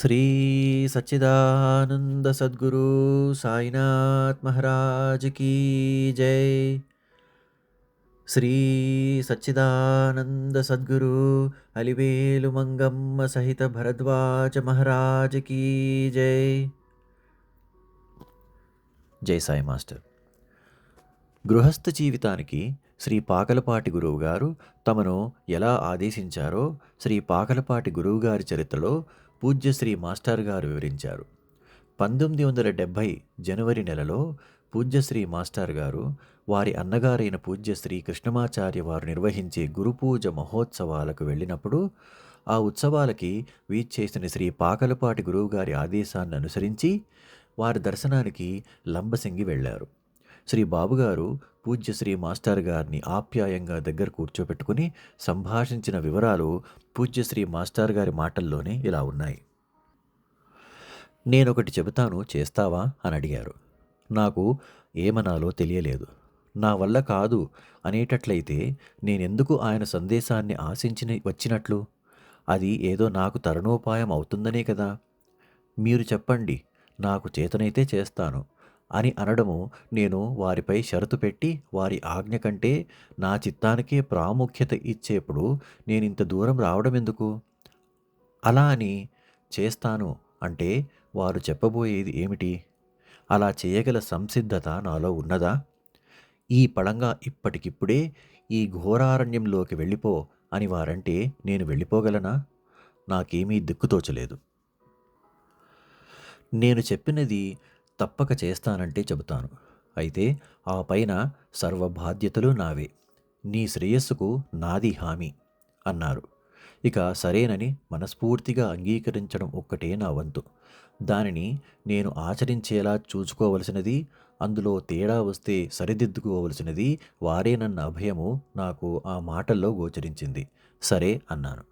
Shri Sachchidananda Sadhguru Sainath Maharaj key జై. శ్రీ సచ్చిదానంద సద్గురు అలివేలు మంగమ్మ సహిత Bharadwaj Maharaj key జై. జై సాయి మాస్టర్. గృహస్థ జీవితానికి శ్రీ పాకలపాటి గురువుగారు తమను ఎలా ఆదేశించారో శ్రీ పాకలపాటి గురువుగారి చరిత్రలో పూజ్య శ్రీ మాస్టర్ గారు వివరించారు. 1970 జనవరి నెలలో పూజ్యశ్రీ మాస్టర్ గారు వారి అన్నగారైన పూజ్యశ్రీ కృష్ణమాచార్య వారు నిర్వహించే గురుపూజ మహోత్సవాలకు వెళ్ళినప్పుడు ఆ ఉత్సవాలకి వీచ్చేసిన శ్రీ పాకలపాటి గురువుగారి ఆదేశాన్ని అనుసరించి వారి దర్శనానికి లంబసింగి వెళ్ళారు. శ్రీ బాబుగారు పూజ్యశ్రీ మాస్టర్ గారిని ఆప్యాయంగా దగ్గర కూర్చోపెట్టుకుని సంభాషించిన వివరాలు పూజ్యశ్రీ మాస్టర్ గారి మాటల్లోనే ఇలా ఉన్నాయి. నేనొకటి చెబుతాను, చేస్తావా అని అడిగారు. నాకు ఏమనాలో తెలియలేదు. నా వల్ల కాదు అనేటట్లయితే నేనెందుకు ఆయన సందేశాన్ని ఆశించి వచ్చినట్లు? అది ఏదో నాకు తరుణోపాయం అవుతుందనే కదా. మీరు చెప్పండి, నాకు చేతనైతే చేస్తాను అని అనడము నేను వారిపై షరతు పెట్టి వారి ఆజ్ఞ కంటే నా చిత్తానికే ప్రాముఖ్యత ఇచ్చేప్పుడు నేనింత దూరం రావడం ఎందుకు? అలా అని చేస్తాను అంటే వారు చెప్పబోయేది ఏమిటి? అలా చేయగల సంసిద్ధత నాలో ఉన్నదా? ఈ పళంగా ఇప్పటికిప్పుడే ఈ ఘోరారణ్యంలోకి వెళ్ళిపో అని వారంటే నేను వెళ్ళిపోగలనా? నాకేమీ దిక్కుతోచలేదు. నేను చెప్పినది తప్పక చేస్తానంటే చెబుతాను. అయితే ఆ పైన సర్వ బాధ్యతలు నావే. నీ శ్రేయస్సుకు నాది హామీ అన్నారు. ఇక సరేనని మనస్ఫూర్తిగా అంగీకరించడం ఒక్కటే నా వంతు. దానిని నేను ఆచరించేలా చూసుకోవలసినది, అందులో తేడా వస్తే సరిదిద్దుకోవలసినది వారేనన్న అభయము నాకు ఆ మాటల్లో గోచరించింది. సరే అన్నాను.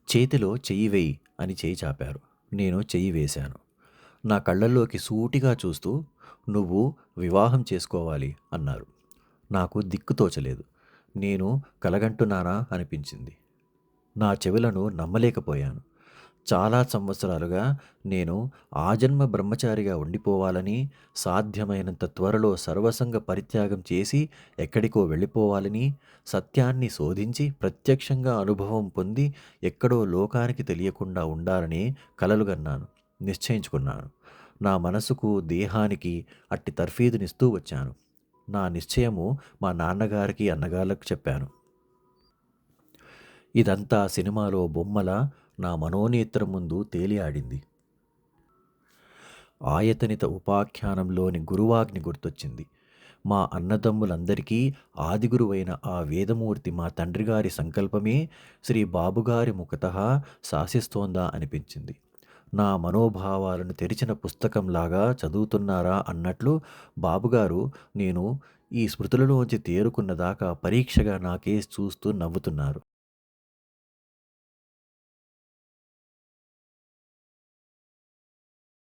చేతిలో చెయ్యి వేయి అని చేయి చాపారు. నేను చెయ్యి వేశాను. నా కళ్ళల్లోకి సూటిగా చూస్తూ నువ్వు వివాహం చేసుకోవాలి అన్నారు. నాకు దిక్కుతోచలేదు. నేను కలగంటున్నానా అనిపించింది. నా చెవులను నమ్మలేకపోయాను. చాలా సంవత్సరాలుగా నేను ఆజన్మ బ్రహ్మచారిగా ఉండిపోవాలని, సాధ్యమైనంత త్వరలో సర్వసంగ పరిత్యాగం చేసి ఎక్కడికో వెళ్ళిపోవాలని, సత్యాన్ని శోధించి ప్రత్యక్షంగా అనుభవం పొంది ఎక్కడో లోకానికి తెలియకుండా ఉండాలని కలలుగన్నాను, నిశ్చయించుకున్నాను. నా మనసుకు దేహానికి అట్టి తర్ఫీదునిస్తూ వచ్చాను. నా నిశ్చయము మా నాన్నగారికి అన్నగాళ్ళకు చెప్పాను. ఇదంతా సినిమాలో బొమ్మల నా మనోనేత్రం ముందు తేలియాడింది. ఆయతనిత ఉపాఖ్యానంలోని గురువాగ్ని గుర్తొచ్చింది. మా అన్నదమ్ములందరికీ ఆదిగురువైన ఆ వేదమూర్తి మా తండ్రిగారి సంకల్పమే శ్రీ బాబుగారి ముఖతః శాసిస్తోందా అనిపించింది. నా మనోభావాలను తెరిచిన పుస్తకంలాగా చదువుతున్నారా అన్నట్లు బాబుగారు నేను ఈ స్మృతులలోంచి తేరుకున్నదాకా పరీక్షగా నాకేసి చూస్తూ నవ్వుతున్నారు.